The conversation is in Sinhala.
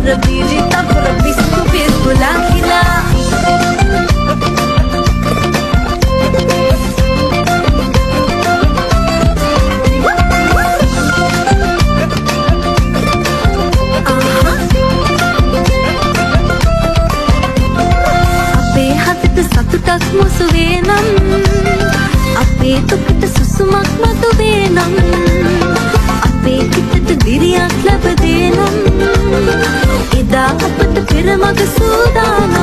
තප්පර බීලි තප්පර පිස්සු පිස්සුලා කිලා සතුටක් මුසු වේනම් අපේ තුකට සුසුමක් මතු වේනම් අපේ හිතට දිරියක් ලැබ දේනම් එදා අපට පෙරමග සූදානම්